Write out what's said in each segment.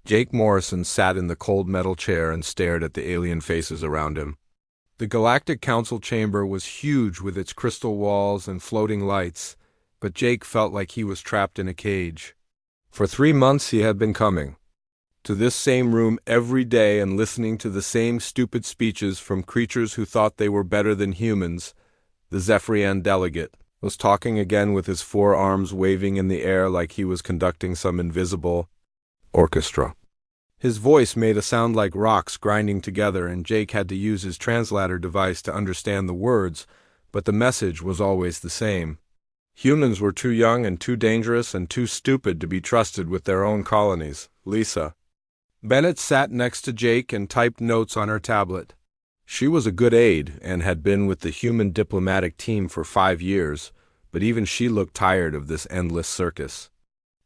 Jake Morrison sat in the cold metal chair and stared at the alien faces around him. The Galactic Council chamber was huge with its crystal walls and floating lights, but Jake felt like he was trapped in a cage. For 3 months he had been coming to this same room every day and listening to the same stupid speeches from creatures who thought they were better than humans. The Zephyrian delegate was talking again with his 4 arms waving in the air like he was conducting some invisible orchestra. His voice made a sound like rocks grinding together, and Jake had to use his translator device to understand the words, but the message was always the same. Humans were too young and too dangerous and too stupid to be trusted with their own colonies. Lisa Bennett sat next to Jake and typed notes on her tablet. She was a good aide and had been with the human diplomatic team for 5 years, but even she looked tired of this endless circus.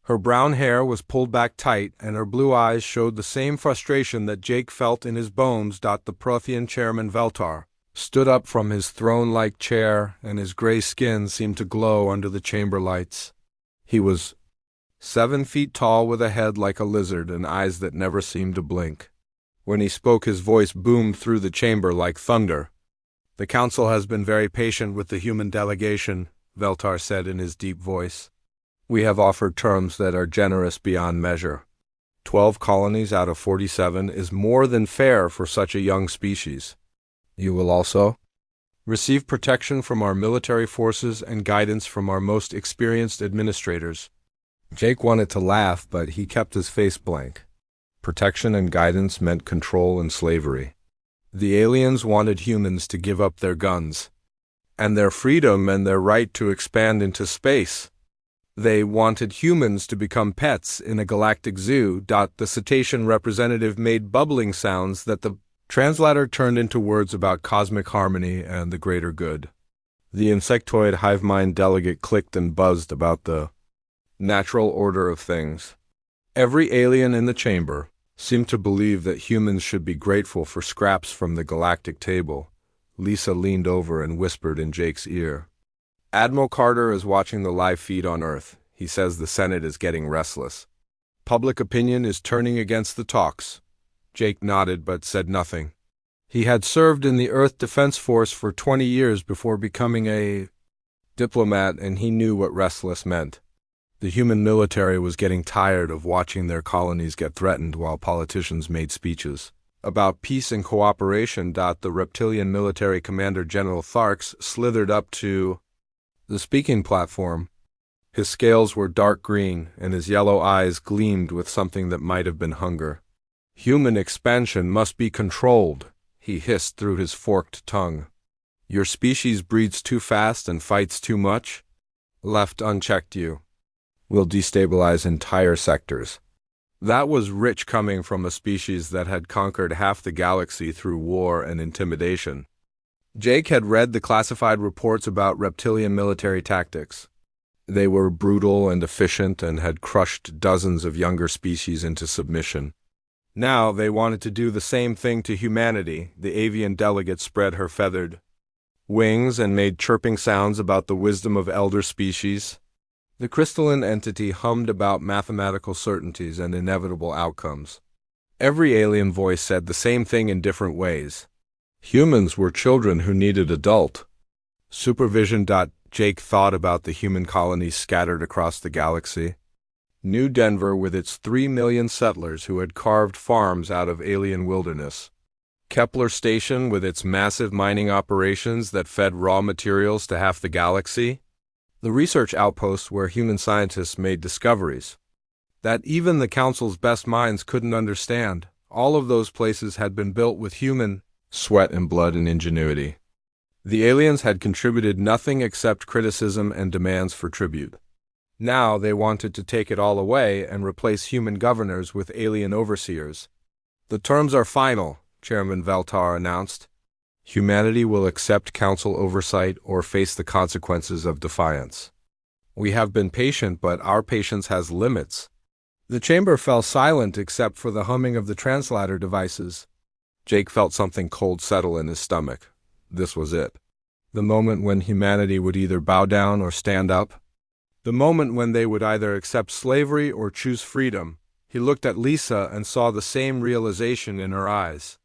Her brown hair was pulled back tight, and her blue eyes showed the same frustration that Jake felt in his bones. The Prothean chairman Veltar stood up from his throne-like chair, and his gray skin seemed to glow under the chamber lights. He was 7 feet tall with a head like a lizard and eyes that never seemed to blink. When he spoke, his voice boomed through the chamber like thunder. "The Council has been very patient with the human delegation," Veltar said in his deep voice. "We have offered terms that are generous beyond measure. 12 colonies out of 47 is more than fair for such a young species. You will also receive protection from our military forces and guidance from our most experienced administrators." Jake wanted to laugh, but he kept his face blank. Protection and guidance meant control and slavery. The aliens wanted humans to give up their guns and their freedom and their right to expand into space. They wanted humans to become pets in a galactic zoo. The cetacean representative made bubbling sounds that the translator turned into words about cosmic harmony and the greater good. The insectoid hive mind delegate clicked and buzzed about the natural order of things. Every alien in the chamber seemed to believe that humans should be grateful for scraps from the galactic table. Lisa leaned over and whispered in Jake's ear. "Admiral Carter is watching the live feed on Earth. He says the Senate is getting restless. Public opinion is turning against the talks." Jake nodded but said nothing. He had served in the Earth Defense Force for 20 years before becoming a diplomat, and he knew what restless meant. The human military was getting tired of watching their colonies get threatened while politicians made speeches about peace and cooperation. The reptilian military commander General Tharks slithered up to the speaking platform. His scales were dark green, and his yellow eyes gleamed with something that might have been hunger. "Human expansion must be controlled," he hissed through his forked tongue. "Your species breeds too fast and fights too much. Left unchecked, you will destabilize entire sectors." That was rich coming from a species that had conquered half the galaxy through war and intimidation. Jake had read the classified reports about reptilian military tactics. They were brutal and efficient and had crushed dozens of younger species into submission. Now they wanted to do the same thing to humanity. The avian delegate spread her feathered wings and made chirping sounds about the wisdom of elder species. The crystalline entity hummed about mathematical certainties and inevitable outcomes. Every alien voice said the same thing in different ways. Humans were children who needed adult supervision. Jake thought about the human colonies scattered across the galaxy. New Denver with its 3 million settlers who had carved farms out of alien wilderness. Kepler Station with its massive mining operations that fed raw materials to half the galaxy. The research outposts where human scientists made discoveries that even the Council's best minds couldn't understand. All of those places had been built with human sweat and blood and ingenuity. The aliens had contributed nothing except criticism and demands for tribute. Now they wanted to take it all away and replace human governors with alien overseers. "The terms are final," Chairman Veltar announced. "Humanity will accept Council oversight or face the consequences of defiance. We have been patient, but our patience has limits." The chamber fell silent except for the humming of the translator devices. Jake felt something cold settle in his stomach. This was it. The moment when humanity would either bow down or stand up. The moment when they would either accept slavery or choose freedom. He looked at Lisa and saw the same realization in her eyes.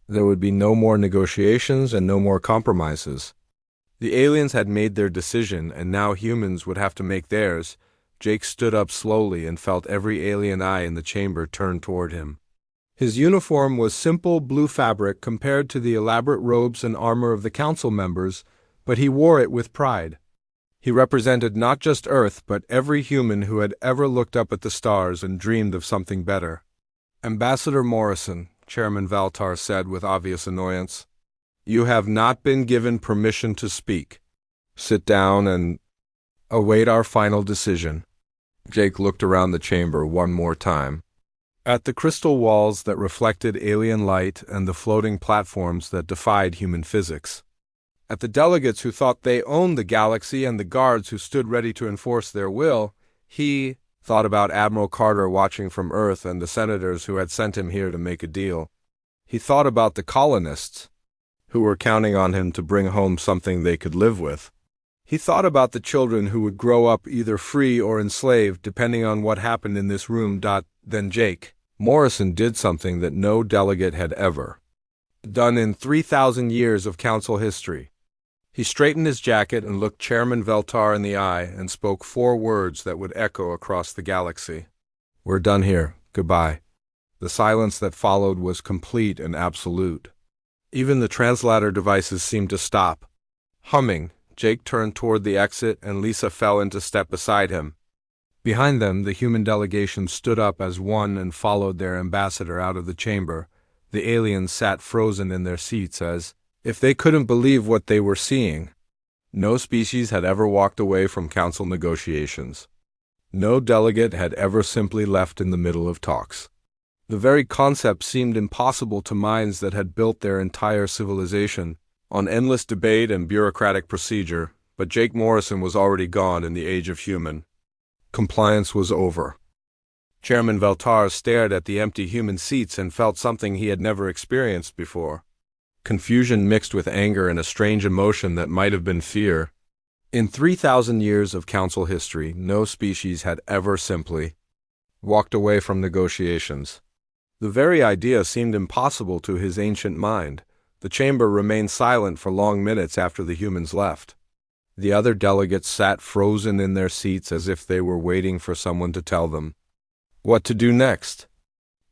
There would be no more negotiations and no more compromises. The aliens had made their decision, and now humans would have to make theirs. Jake stood up slowly and felt every alien eye in the chamber turn toward him. His uniform was simple blue fabric compared to the elaborate robes and armor of the council members, but he wore it with pride. He represented not just Earth, but every human who had ever looked up at the stars and dreamed of something better. "Ambassador Morrison," Chairman Valtar said with obvious annoyance, "you have not been given permission to speak. Sit down and await our final decision." Jake looked around the chamber one more time. At the crystal walls that reflected alien light and the floating platforms that defied human physics. At the delegates who thought they owned the galaxy and the guards who stood ready to enforce their will. He thought about Admiral Carter watching from Earth and the senators who had sent him here to make a deal. He thought about the colonists who were counting on him to bring home something they could live with. He thought about the children who would grow up either free or enslaved depending on what happened in this room. Then Jake Morrison did something that no delegate had ever done in 3,000 years of council history. He straightened his jacket and looked Chairman Veltar in the eye and spoke 4 words that would echo across the galaxy. "We're done here. Goodbye." The silence that followed was complete and absolute. Even the translator devices seemed to stop. Humming, Jake turned toward the exit and Lisa fell into step beside him. Behind them, the human delegation stood up as one and followed their ambassador out of the chamber. The aliens sat frozen in their seats as if they couldn't believe what they were seeing. No species had ever walked away from council negotiations. No delegate had ever simply left in the middle of talks. The very concept seemed impossible to minds that had built their entire civilization on endless debate and bureaucratic procedure, but Jake Morrison was already gone in the age of human. Compliance was over. Chairman Veltar stared at the empty human seats and felt something he had never experienced before. Confusion mixed with anger and a strange emotion that might have been fear. In 3,000 years of council history, no species had ever simply walked away from negotiations. The very idea seemed impossible to his ancient mind. The chamber remained silent for long minutes after the humans left. The other delegates sat frozen in their seats as if they were waiting for someone to tell them what to do next.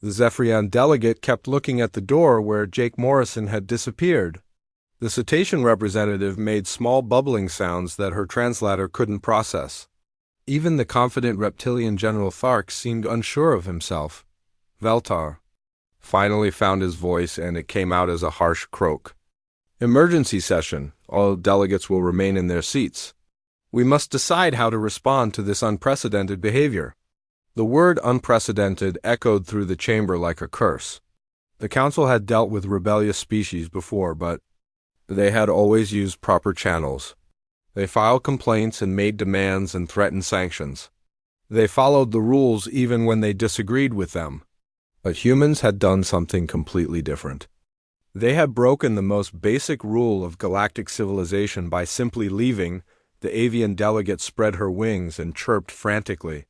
The Zephyrian delegate kept looking at the door where Jake Morrison had disappeared. The cetacean representative made small bubbling sounds that her translator couldn't process. Even the confident reptilian General Thark seemed unsure of himself. Veltar finally found his voice, and it came out as a harsh croak. "Emergency session. All delegates will remain in their seats. We must decide how to respond to this unprecedented behavior." The word unprecedented echoed through the chamber like a curse. The council had dealt with rebellious species before, but they had always used proper channels. They filed complaints and made demands and threatened sanctions. They followed the rules even when they disagreed with them. But humans had done something completely different. They had broken the most basic rule of galactic civilization by simply leaving. The avian delegate spread her wings and chirped frantically.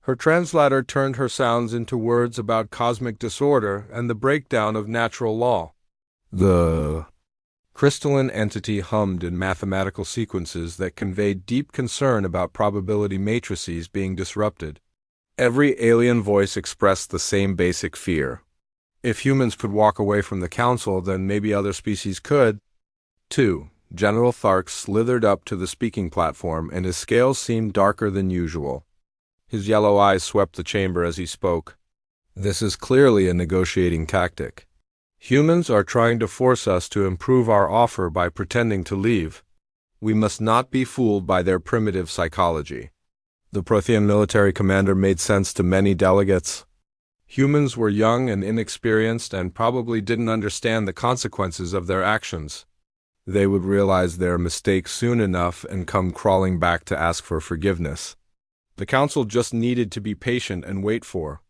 Her translator turned her sounds into words about cosmic disorder and the breakdown of natural law. The crystalline entity hummed in mathematical sequences that conveyed deep concern about probability matrices being disrupted. Every alien voice expressed the same basic fear. If humans could walk away from the council, then maybe other species could, too. General Thark slithered up to the speaking platform, and his scales seemed darker than usual. His yellow eyes swept the chamber as he spoke. "This is clearly a negotiating tactic. Humans are trying to force us to improve our offer by pretending to leave. We must not be fooled by their primitive psychology." The Prothean military commander made sense to many delegates. Humans were young and inexperienced and probably didn't understand the consequences of their actions. They would realize their mistake soon enough and come crawling back to ask for forgiveness. The council just needed to be patient and wait for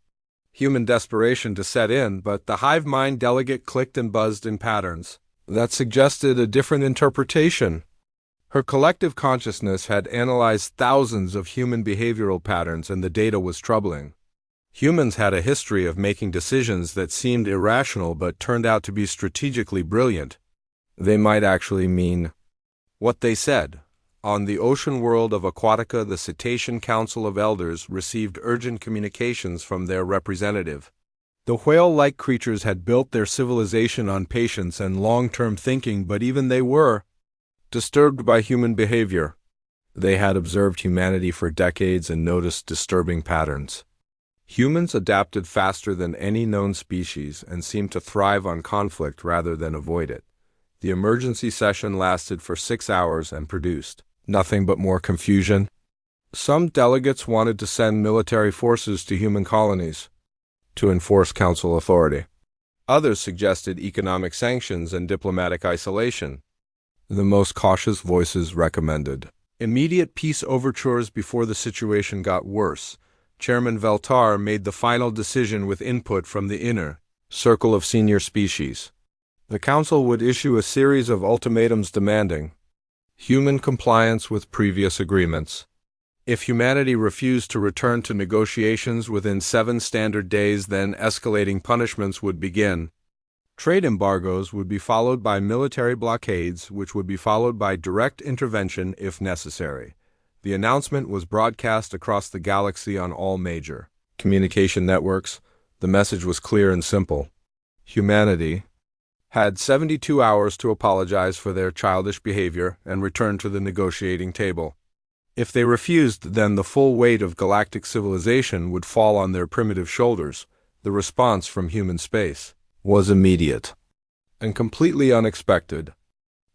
human desperation to set in, but the hive mind delegate clicked and buzzed in patterns that suggested a different interpretation. Her collective consciousness had analyzed thousands of human behavioral patterns, and the data was troubling. Humans had a history of making decisions that seemed irrational but turned out to be strategically brilliant. They might actually mean what they said. On the ocean world of Aquatica, the Cetacean Council of Elders received urgent communications from their representative. The whale-like creatures had built their civilization on patience and long-term thinking, but even they were disturbed by human behavior. They had observed humanity for decades and noticed disturbing patterns. Humans adapted faster than any known species and seemed to thrive on conflict rather than avoid it. The emergency session lasted for 6 hours and produced nothing but more confusion. Some delegates wanted to send military forces to human colonies to enforce council authority. Others suggested economic sanctions and diplomatic isolation. The most cautious voices recommended immediate peace overtures before the situation got worse. Chairman Veltar made the final decision with input from the inner circle of senior species. The council would issue a series of ultimatums demanding human compliance with previous agreements. If humanity refused to return to negotiations within 7 standard days, then escalating punishments would begin. Trade embargoes would be followed by military blockades, which would be followed by direct intervention if necessary. The announcement was broadcast across the galaxy on all major communication networks. The message was clear and simple. Humanity had 72 hours to apologize for their childish behavior and return to the negotiating table. If they refused, then the full weight of galactic civilization would fall on their primitive shoulders. The response from human space was immediate and completely unexpected.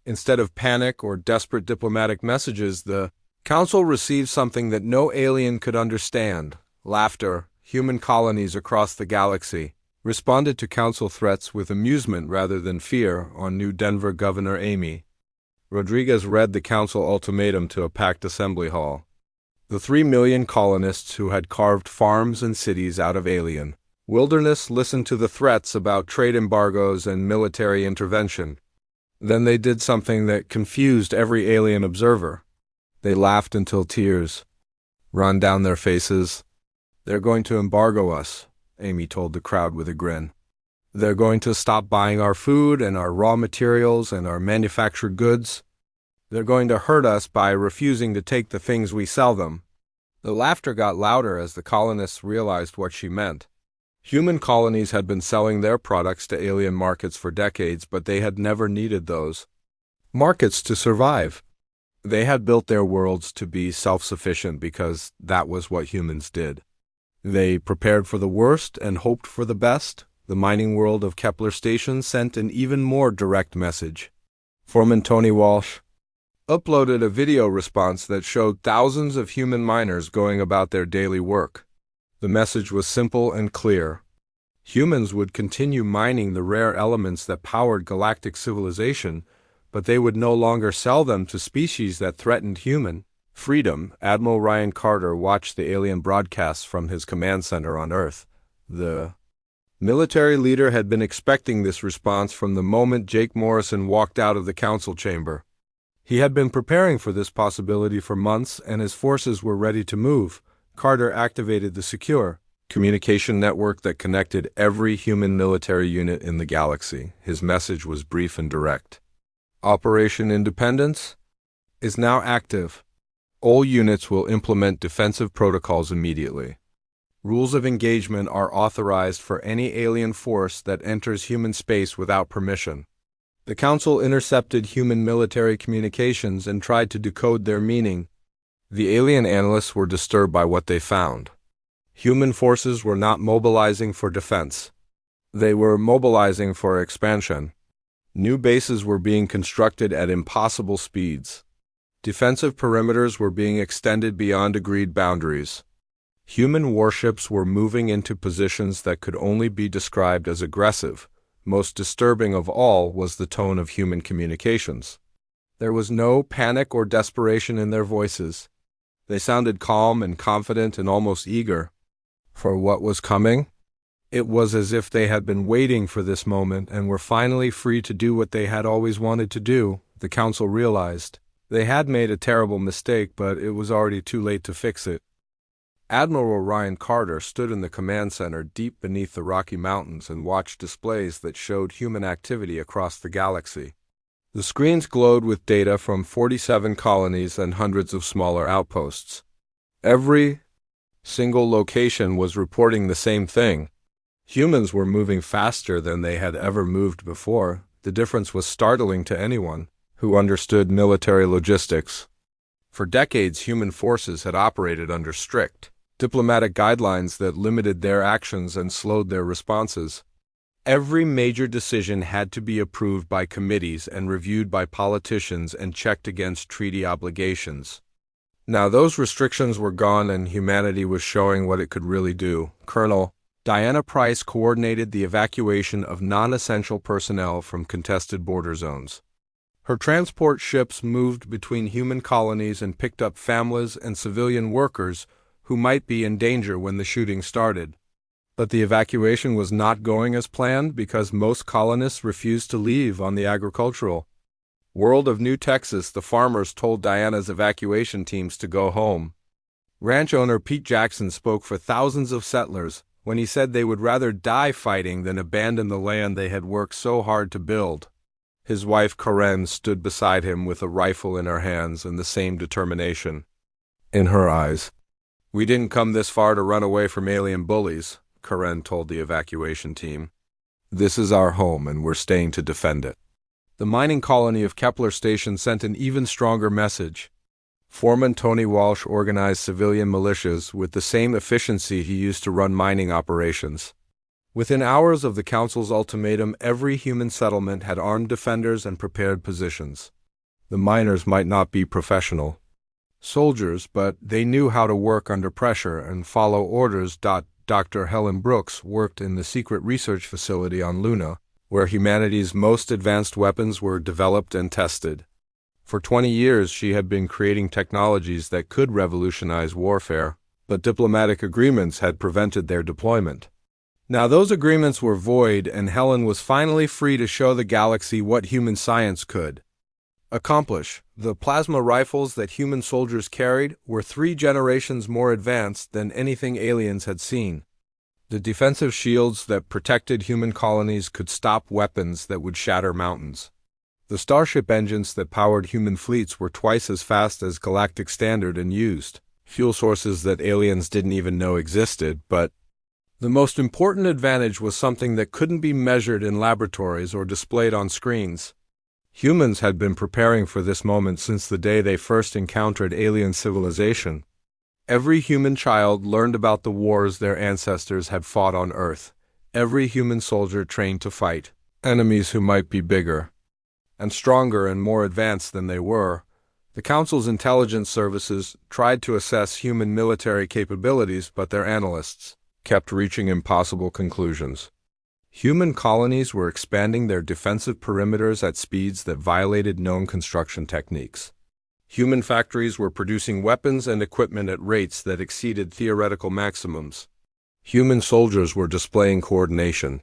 Instead of panic or desperate diplomatic messages, the Council received something that no alien could understand: laughter. Human colonies across the galaxy responded to Council threats with amusement rather than fear. On New Denver, Governor Amy Rodriguez read the Council ultimatum to a packed assembly hall. The 3 million colonists who had carved farms and cities out of alien wilderness listened to the threats about trade embargoes and military intervention. Then they did something that confused every alien observer. They laughed until tears ran down their faces. "They're going to embargo us," Amy told the crowd with a grin. "They're going to stop buying our food and our raw materials and our manufactured goods. They're going to hurt us by refusing to take the things we sell them." The laughter got louder as the colonists realized what she meant. Human colonies had been selling their products to alien markets for decades, but they had never needed those markets to survive. They had built their worlds to be self-sufficient because that was what humans did. They prepared for the worst and hoped for the best. The mining world of Kepler Station sent an even more direct message. Foreman Tony Walsh uploaded a video response that showed thousands of human miners going about their daily work. The message was simple and clear. Humans would continue mining the rare elements that powered galactic civilization, but they would no longer sell them to species that threatened human freedom. Admiral Ryan Carter watched the alien broadcasts from his command center on Earth. The military leader had been expecting this response from the moment Jake Morrison walked out of the council chamber. He had been preparing for this possibility for months, and his forces were ready to move. Carter activated the secure communication network that connected every human military unit in the galaxy. His message was brief and direct. Operation Independence is now active. All units will implement defensive protocols immediately. Rules of engagement are authorized for any alien force that enters human space without permission. The Council intercepted human military communications and tried to decode their meaning. The alien analysts were disturbed by what they found. Human forces were not mobilizing for defense. They were mobilizing for expansion. New bases were being constructed at impossible speeds. Defensive perimeters were being extended beyond agreed boundaries. Human warships were moving into positions that could only be described as aggressive. Most disturbing of all was the tone of human communications. There was no panic or desperation in their voices. They sounded calm and confident and almost eager for what was coming. It was as if they had been waiting for this moment and were finally free to do what they had always wanted to do. The Council realized they had made a terrible mistake, but it was already too late to fix it. Admiral Ryan Carter stood in the command center deep beneath the Rocky Mountains and watched displays that showed human activity across the galaxy. The screens glowed with data from 47 colonies and hundreds of smaller outposts. Every single location was reporting the same thing. Humans were moving faster than they had ever moved before. The difference was startling to anyone who understood military logistics. For decades, human forces had operated under strict diplomatic guidelines that limited their actions and slowed their responses. Every major decision had to be approved by committees and reviewed by politicians and checked against treaty obligations. Now those restrictions were gone and humanity was showing what it could really do. Colonel Diana Price coordinated the evacuation of non-essential personnel from contested border zones. Her transport ships moved between human colonies and picked up families and civilian workers who might be in danger when the shooting started. But the evacuation was not going as planned because most colonists refused to leave on the agricultural world of New Texas. The farmers told Diana's evacuation teams to go home. Ranch owner Pete Jackson spoke for thousands of settlers when he said they would rather die fighting than abandon the land they had worked so hard to build. His wife Karen stood beside him with a rifle in her hands and the same determination in her eyes. "We didn't come this far to run away from alien bullies," Karen told the evacuation team. "This is our home and we're staying to defend it." The mining colony of Kepler Station sent an even stronger message. Foreman Tony Walsh organized civilian militias with the same efficiency he used to run mining operations. Within hours of the Council's ultimatum, every human settlement had armed defenders and prepared positions. The miners might not be professional soldiers, but they knew how to work under pressure and follow orders. Dr. Helen Brooks worked in the secret research facility on Luna, where humanity's most advanced weapons were developed and tested. For 20 years, she had been creating technologies that could revolutionize warfare, but diplomatic agreements had prevented their deployment. Now those agreements were void, and Helen was finally free to show the galaxy what human science could accomplish. The plasma rifles that human soldiers carried were 3 generations more advanced than anything aliens had seen. The defensive shields that protected human colonies could stop weapons that would shatter mountains. The starship engines that powered human fleets were twice as fast as galactic standard and used fuel sources that aliens didn't even know existed. But the most important advantage was something that couldn't be measured in laboratories or displayed on screens. Humans had been preparing for this moment since the day they first encountered alien civilization. Every human child learned about the wars their ancestors had fought on Earth. Every human soldier trained to fight enemies who might be bigger and stronger and more advanced than they were. The Council's intelligence services tried to assess human military capabilities, but their analysts kept reaching impossible conclusions. Human colonies were expanding their defensive perimeters at speeds that violated known construction techniques. Human factories were producing weapons and equipment at rates that exceeded theoretical maximums. Human soldiers were displaying coordination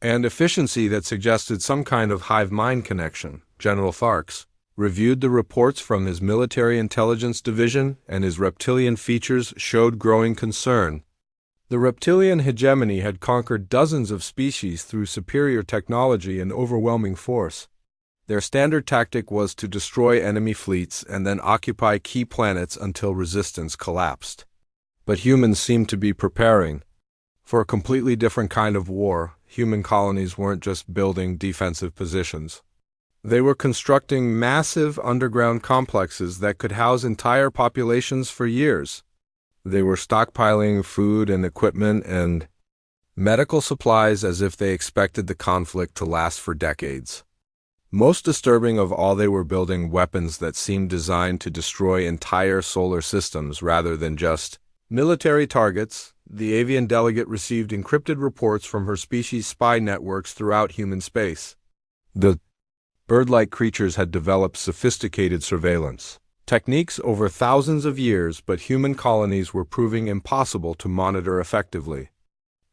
and efficiency that suggested some kind of hive mind connection. General Tharks reviewed the reports from his military intelligence division, and his reptilian features showed growing concern. The reptilian hegemony had conquered dozens of species through superior technology and overwhelming force. Their standard tactic was to destroy enemy fleets and then occupy key planets until resistance collapsed. But humans seemed to be preparing for a completely different kind of war. Human colonies weren't just building defensive positions. They were constructing massive underground complexes that could house entire populations for years. They were stockpiling food and equipment and medical supplies as if they expected the conflict to last for decades. Most disturbing of all, they were building weapons that seemed designed to destroy entire solar systems rather than just military targets. The avian delegate received encrypted reports from her species' spy networks throughout human space. The bird-like creatures had developed sophisticated surveillance techniques over thousands of years, but human colonies were proving impossible to monitor effectively.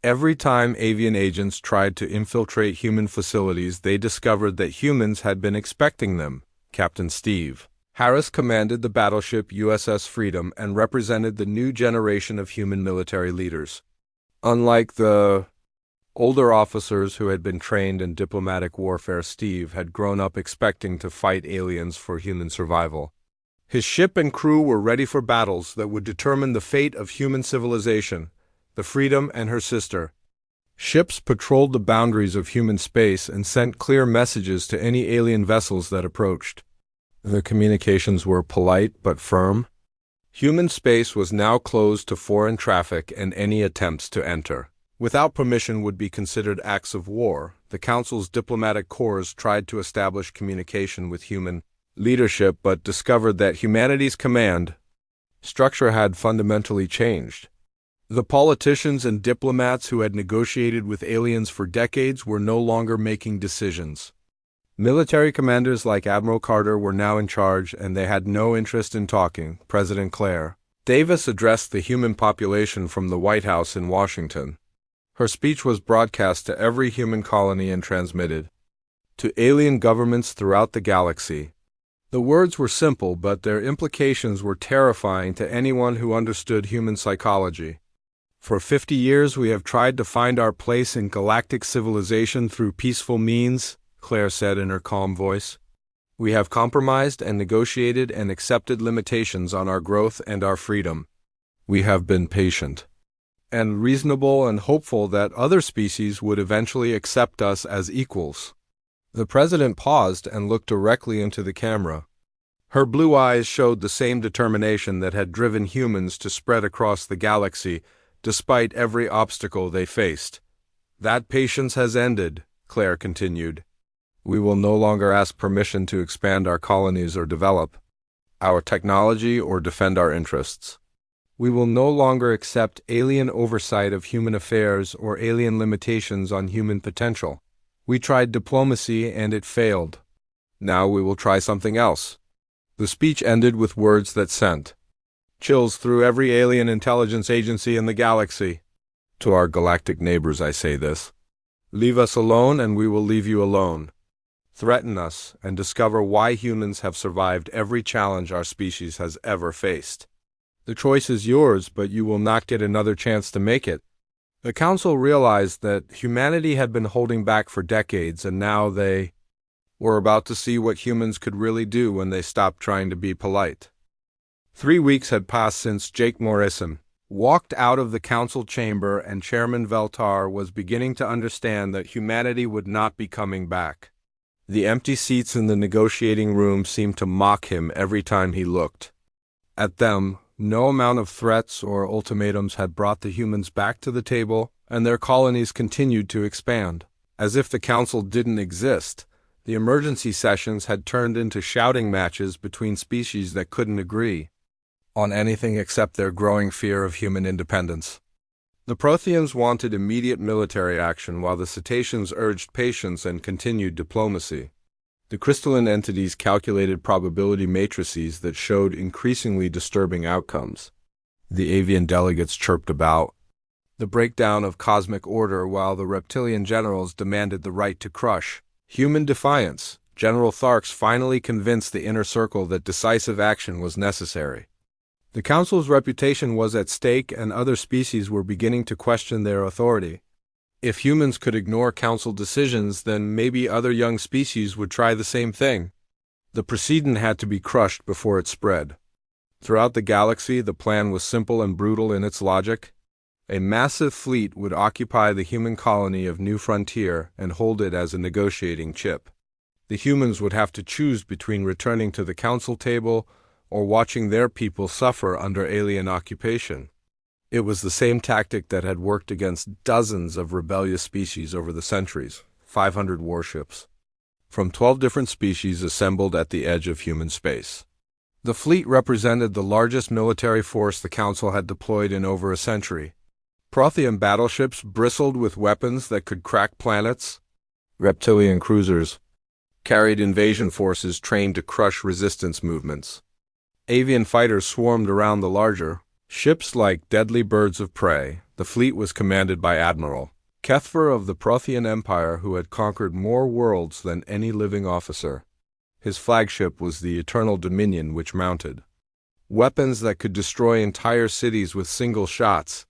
Every time avian agents tried to infiltrate human facilities, they discovered that humans had been expecting them. Captain Steve Harris commanded the battleship USS Freedom and represented the new generation of human military leaders. Unlike the older officers who had been trained in diplomatic warfare, Steve had grown up expecting to fight aliens for human survival. His ship and crew were ready for battles that would determine the fate of human civilization, the Freedom and her sister. Ships patrolled the boundaries of human space and sent clear messages to any alien vessels that approached. The communications were polite but firm. Human space was now closed to foreign traffic and any attempts to enter without permission would be considered acts of war. The Council's diplomatic corps tried to establish communication with human leadership but discovered that humanity's command structure had fundamentally changed. The politicians and diplomats who had negotiated with aliens for decades were no longer making decisions. Military commanders like Admiral Carter were now in charge, and they had no interest in talking. President Claire Davis addressed the human population from the White House in Washington. Her speech was broadcast to every human colony and transmitted to alien governments throughout the galaxy. The words were simple, but their implications were terrifying to anyone who understood human psychology. For 50 years we have tried to find our place in galactic civilization through peaceful means, Claire said in her calm voice. We have compromised and negotiated and accepted limitations on our growth and our freedom. We have been patient and reasonable and hopeful that other species would eventually accept us as equals. The president paused and looked directly into the camera. Her blue eyes showed the same determination that had driven humans to spread across the galaxy despite every obstacle they faced. That patience has ended, Claire continued. We will no longer ask permission to expand our colonies or develop our technology or defend our interests. We will no longer accept alien oversight of human affairs or alien limitations on human potential. We tried diplomacy and it failed. Now we will try something else. The speech ended with words that sent chills through every alien intelligence agency in the galaxy. To our galactic neighbors I say this. Leave us alone and we will leave you alone. Threaten us and discover why humans have survived every challenge our species has ever faced. The choice is yours, but you will not get another chance to make it. The Council realized that humanity had been holding back for decades, and now they were about to see what humans could really do when they stopped trying to be polite. 3 weeks had passed since Jake Morrison walked out of the Council chamber, and Chairman Veltar was beginning to understand that humanity would not be coming back. The empty seats in the negotiating room seemed to mock him every time he looked at them. No amount of threats or ultimatums had brought the humans back to the table, and their colonies continued to expand. As if the Council didn't exist, the emergency sessions had turned into shouting matches between species that couldn't agree on anything except their growing fear of human independence. The Protheans wanted immediate military action, while the Cetaceans urged patience and continued diplomacy. The crystalline entities calculated probability matrices that showed increasingly disturbing outcomes. The avian delegates chirped about the breakdown of cosmic order, while the reptilian generals demanded the right to crush human defiance. General Tharks finally convinced the inner circle that decisive action was necessary. The Council's reputation was at stake, and other species were beginning to question their authority. If humans could ignore Council decisions, then maybe other young species would try the same thing. The precedent had to be crushed before it spread. Throughout the galaxy, the plan was simple and brutal in its logic. A massive fleet would occupy the human colony of New Frontier and hold it as a negotiating chip. The humans would have to choose between returning to the Council table or watching their people suffer under alien occupation. It was the same tactic that had worked against dozens of rebellious species over the centuries, 500 warships, from 12 different species assembled at the edge of human space. The fleet represented the largest military force the Council had deployed in over a century. Prothean battleships bristled with weapons that could crack planets. Reptilian cruisers carried invasion forces trained to crush resistance movements. Avian fighters swarmed around the larger ships like deadly birds of prey. The fleet was commanded by Admiral Kethver of the Prothean Empire, who had conquered more worlds than any living officer. His flagship was the Eternal Dominion, which mounted weapons that could destroy entire cities with single shots.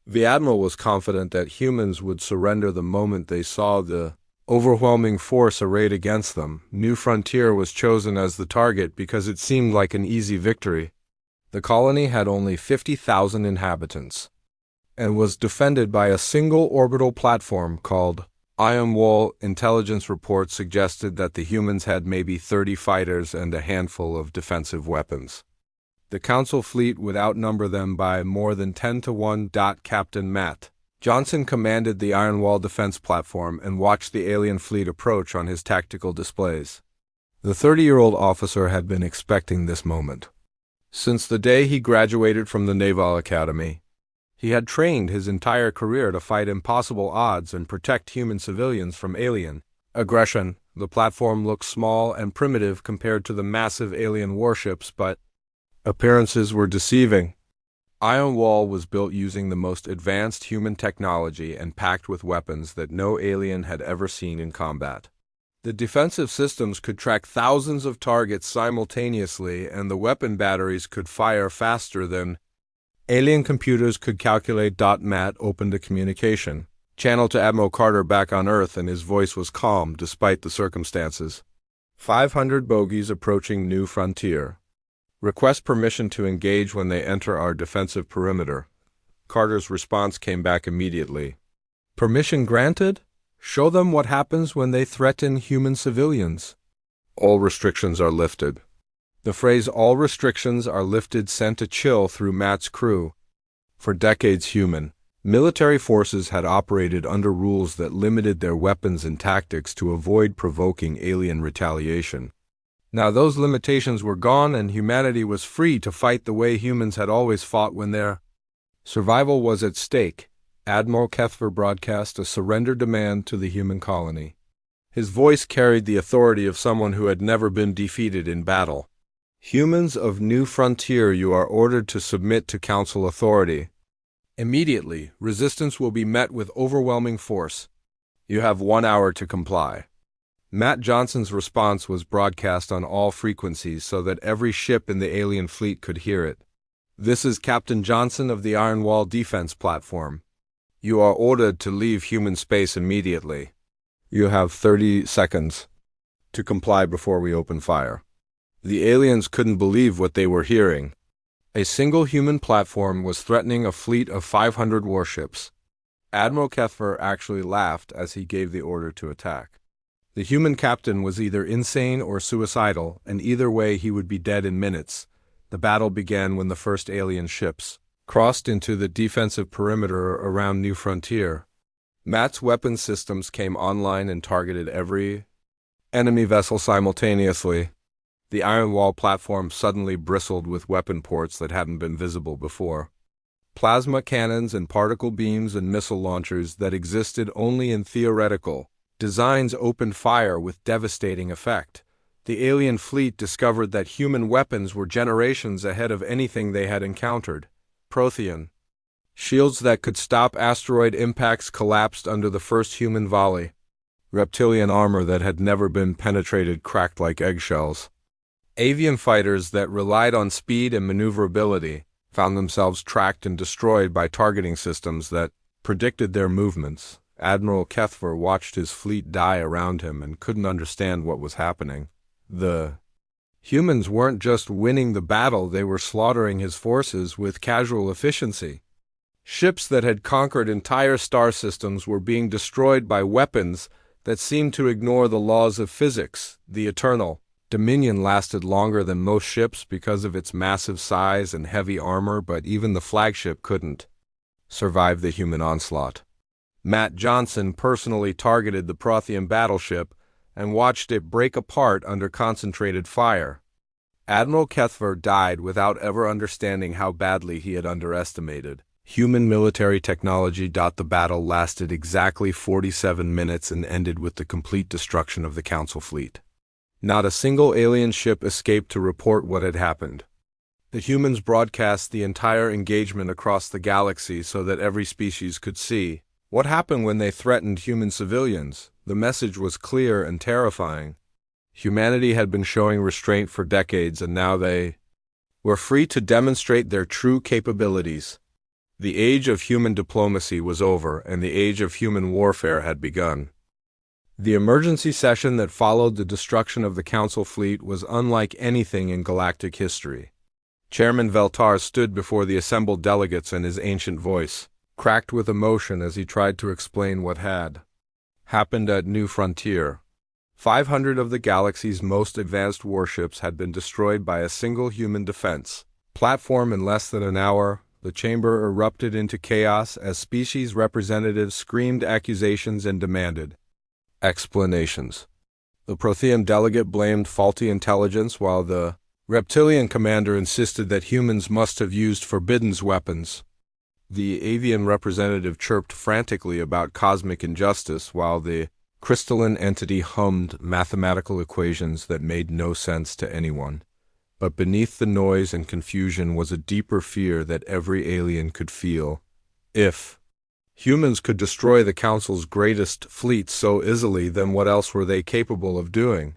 The admiral was confident that humans would surrender the moment they saw the overwhelming force arrayed against them. New Frontier was chosen as the target because it seemed like an easy victory. The colony had only 50,000 inhabitants and was defended by a single orbital platform called Iron Wall. Intelligence reports suggested that the humans had maybe 30 fighters and a handful of defensive weapons. The Council fleet would outnumber them by more than 10 to 1. Captain Matt Johnson commanded the Iron Wall defense platform and watched the alien fleet approach on his tactical displays. The 30-year-old officer had been expecting this moment. Since the day he graduated from the Naval Academy, he had trained his entire career to fight impossible odds and protect human civilians from alien aggression. The platform looked small and primitive compared to the massive alien warships, but appearances were deceiving. Iron Wall was built using the most advanced human technology and packed with weapons that no alien had ever seen in combat. The defensive systems could track thousands of targets simultaneously, and the weapon batteries could fire faster than alien computers could calculate. Matt opened a communication channel to Admiral Carter back on Earth, and his voice was calm despite the circumstances. 500 bogies approaching New Frontier. Request permission to engage when they enter our defensive perimeter. Carter's response came back immediately. Permission granted? Show them what happens when they threaten human civilians. All restrictions are lifted. The phrase "all restrictions are lifted" sent a chill through Matt's crew. For decades, human military forces had operated under rules that limited their weapons and tactics to avoid provoking alien retaliation. Now those limitations were gone, and humanity was free to fight the way humans had always fought when their survival was at stake. Admiral Kethver broadcast a surrender demand to the human colony. His voice carried the authority of someone who had never been defeated in battle. Humans of New Frontier, you are ordered to submit to Council authority. Immediately, resistance will be met with overwhelming force. You have 1 hour to comply. Matt Johnson's response was broadcast on all frequencies so that every ship in the alien fleet could hear it. This is Captain Johnson of the Iron Wall defense platform. You are ordered to leave human space immediately. You have 30 seconds to comply before we open fire. The aliens couldn't believe what they were hearing. A single human platform was threatening a fleet of 500 warships. Admiral Kethver actually laughed as he gave the order to attack. The human captain was either insane or suicidal, and either way he would be dead in minutes. The battle began when the first alien ships crossed into the defensive perimeter around New Frontier. Matt's weapon systems came online and targeted every enemy vessel simultaneously. The Iron Wall platform suddenly bristled with weapon ports that hadn't been visible before. Plasma cannons and particle beams and missile launchers that existed only in theoretical designs opened fire with devastating effect. The alien fleet discovered that human weapons were generations ahead of anything they had encountered. Prothean shields that could stop asteroid impacts collapsed under the first human volley. Reptilian armor that had never been penetrated cracked like eggshells. Avian fighters that relied on speed and maneuverability found themselves tracked and destroyed by targeting systems that predicted their movements. Admiral Kethver watched his fleet die around him and couldn't understand what was happening. The humans weren't just winning the battle, they were slaughtering his forces with casual efficiency. Ships that had conquered entire star systems were being destroyed by weapons that seemed to ignore the laws of physics. The Eternal Dominion lasted longer than most ships because of its massive size and heavy armor, but even the flagship couldn't survive the human onslaught. Matt Johnson personally targeted the Prothean battleship and watched it break apart under concentrated fire. Admiral Kethver died without ever understanding how badly he had underestimated human military technology. The battle lasted exactly 47 minutes and ended with the complete destruction of the Council fleet. Not a single alien ship escaped to report what had happened. The humans broadcast the entire engagement across the galaxy so that every species could see what happened when they threatened human civilians. The message was clear and terrifying. Humanity had been showing restraint for decades, and now they were free to demonstrate their true capabilities. The age of human diplomacy was over, and the age of human warfare had begun. The emergency session that followed the destruction of the Council fleet was unlike anything in galactic history. Chairman Veltar stood before the assembled delegates, and his ancient voice cracked with emotion as he tried to explain what had happened at New Frontier. 500 of the galaxy's most advanced warships had been destroyed by a single human defense platform in less than an hour. The chamber erupted into chaos as species representatives screamed accusations and demanded explanations. The Prothean delegate blamed faulty intelligence, while the reptilian commander insisted that humans must have used forbidden weapons. The avian representative chirped frantically about cosmic injustice, while the crystalline entity hummed mathematical equations that made no sense to anyone. But beneath the noise and confusion was a deeper fear that every alien could feel. If humans could destroy the Council's greatest fleet so easily, then what else were they capable of doing?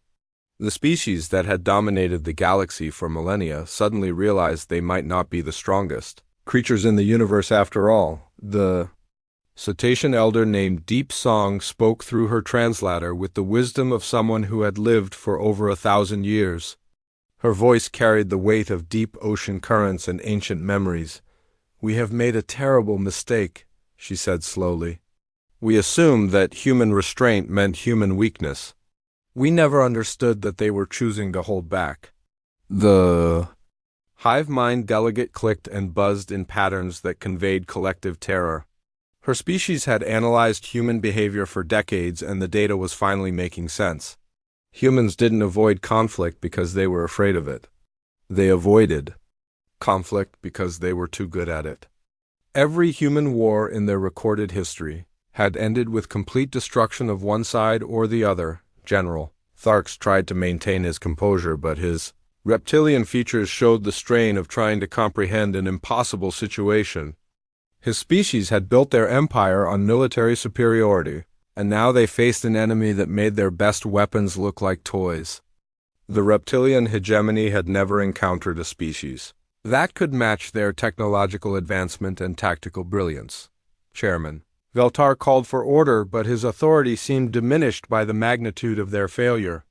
The species that had dominated the galaxy for millennia suddenly realized they might not be the strongest creatures in the universe after all. The cetacean elder named Deep Song spoke through her translator with the wisdom of someone who had lived for over 1,000 years. Her voice carried the weight of deep ocean currents and ancient memories. "We have made a terrible mistake," she said slowly. "We assumed that human restraint meant human weakness. We never understood that they were choosing to hold back." The hive mind delegate clicked and buzzed in patterns that conveyed collective terror. Her species had analyzed human behavior for decades, and the data was finally making sense. Humans didn't avoid conflict because they were afraid of it. They avoided conflict because they were too good at it. Every human war in their recorded history had ended with complete destruction of one side or the other. General Tharks tried to maintain his composure, but his reptilian features showed the strain of trying to comprehend an impossible situation. His species had built their empire on military superiority, and now they faced an enemy that made their best weapons look like toys. The reptilian hegemony had never encountered a species that could match their technological advancement and tactical brilliance. Chairman Veltar called for order, but his authority seemed diminished by the magnitude of their failure.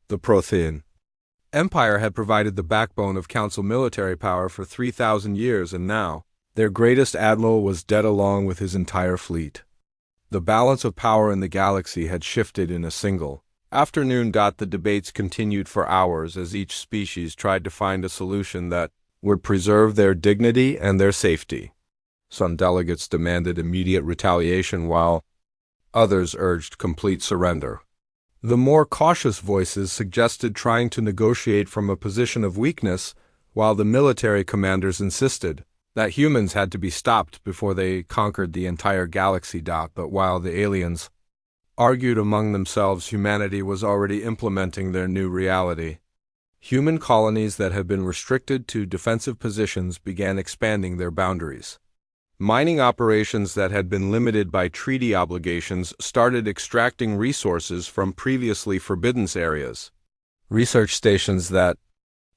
The Prothean Empire had provided the backbone of Council military power for 3,000 years, and now their greatest admiral was dead along with his entire fleet. The balance of power in the galaxy had shifted in a single afternoon. The debates continued for hours as each species tried to find a solution that would preserve their dignity and their safety. Some delegates demanded immediate retaliation, while others urged complete surrender. The more cautious voices suggested trying to negotiate from a position of weakness, while the military commanders insisted that humans had to be stopped before they conquered the entire galaxy. But while the aliens argued among themselves, humanity was already implementing their new reality. Human colonies that had been restricted to defensive positions began expanding their boundaries. Mining operations that had been limited by treaty obligations started extracting resources from previously forbidden areas. Research stations that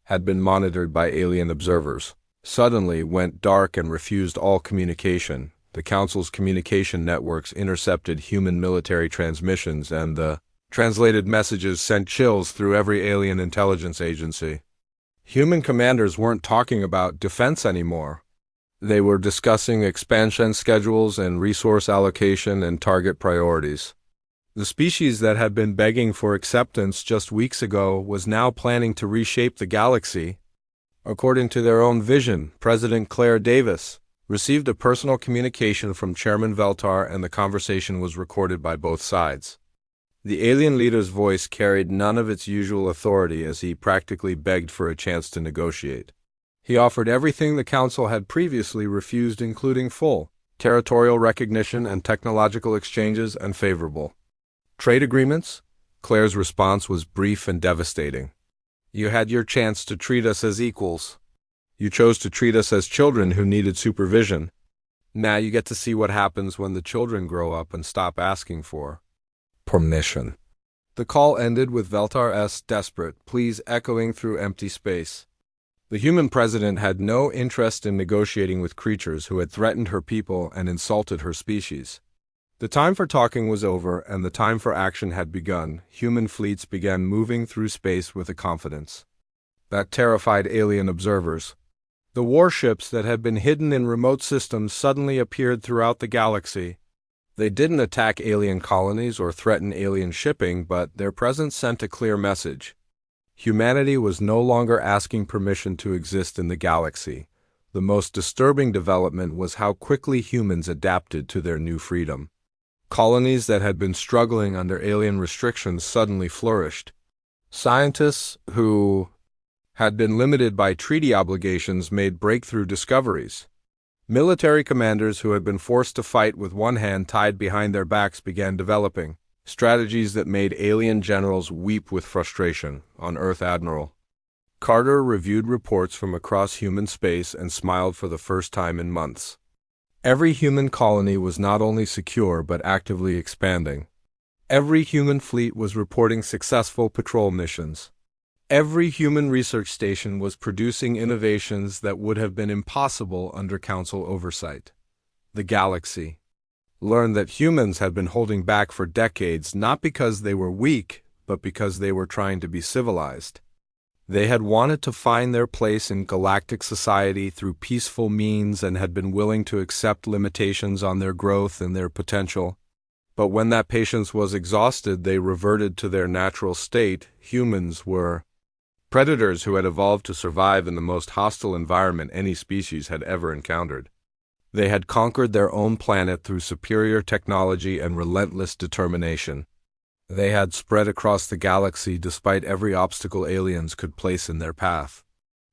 had been monitored by alien observers suddenly went dark and refused all communication. The Council's communication networks intercepted human military transmissions, and the translated messages sent chills through every alien intelligence agency. Human commanders weren't talking about defense anymore. They were discussing expansion schedules and resource allocation and target priorities. The species that had been begging for acceptance just weeks ago was now planning to reshape the galaxy according to their own vision. President Claire Davis received a personal communication from Chairman Veltar, and the conversation was recorded by both sides. The alien leader's voice carried none of its usual authority as he practically begged for a chance to negotiate. He offered everything the Council had previously refused, including full territorial recognition and technological exchanges and favorable trade agreements. Claire's response was brief and devastating. "You had your chance to treat us as equals. You chose to treat us as children who needed supervision. Now you get to see what happens when the children grow up and stop asking for permission." The call ended with Veltar's desperate pleas echoing through empty space. The human president had no interest in negotiating with creatures who had threatened her people and insulted her species. The time for talking was over, and the time for action had begun. Human fleets began moving through space with a confidence that terrified alien observers. The warships that had been hidden in remote systems suddenly appeared throughout the galaxy. They didn't attack alien colonies or threaten alien shipping, but their presence sent a clear message. Humanity was no longer asking permission to exist in the galaxy. The most disturbing development was how quickly humans adapted to their new freedom. Colonies that had been struggling under alien restrictions suddenly flourished. Scientists who had been limited by treaty obligations made breakthrough discoveries. Military commanders who had been forced to fight with one hand tied behind their backs began developing strategies that made alien generals weep with frustration. On Earth, Admiral Carter reviewed reports from across human space and smiled for the first time in months. Every human colony was not only secure but actively expanding. Every human fleet was reporting successful patrol missions. Every human research station was producing innovations that would have been impossible under Council oversight. The galaxy learned that humans had been holding back for decades, not because they were weak, but because they were trying to be civilized. They had wanted to find their place in galactic society through peaceful means and had been willing to accept limitations on their growth and their potential. But when that patience was exhausted, they reverted to their natural state. Humans were predators who had evolved to survive in the most hostile environment any species had ever encountered. They had conquered their own planet through superior technology and relentless determination. They had spread across the galaxy despite every obstacle aliens could place in their path.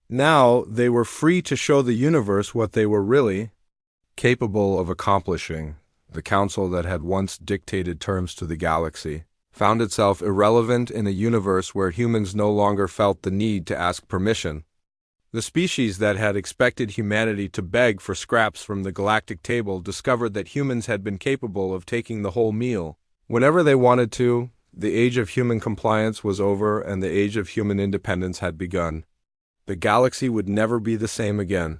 Now they were free to show the universe what they were really capable of accomplishing. The council that had once dictated terms to the galaxy found itself irrelevant in a universe where humans no longer felt the need to ask permission. The species that had expected humanity to beg for scraps from the galactic table discovered that humans had been capable of taking the whole meal whenever they wanted to. The age of human compliance was over, and the age of human independence had begun. The galaxy would never be the same again.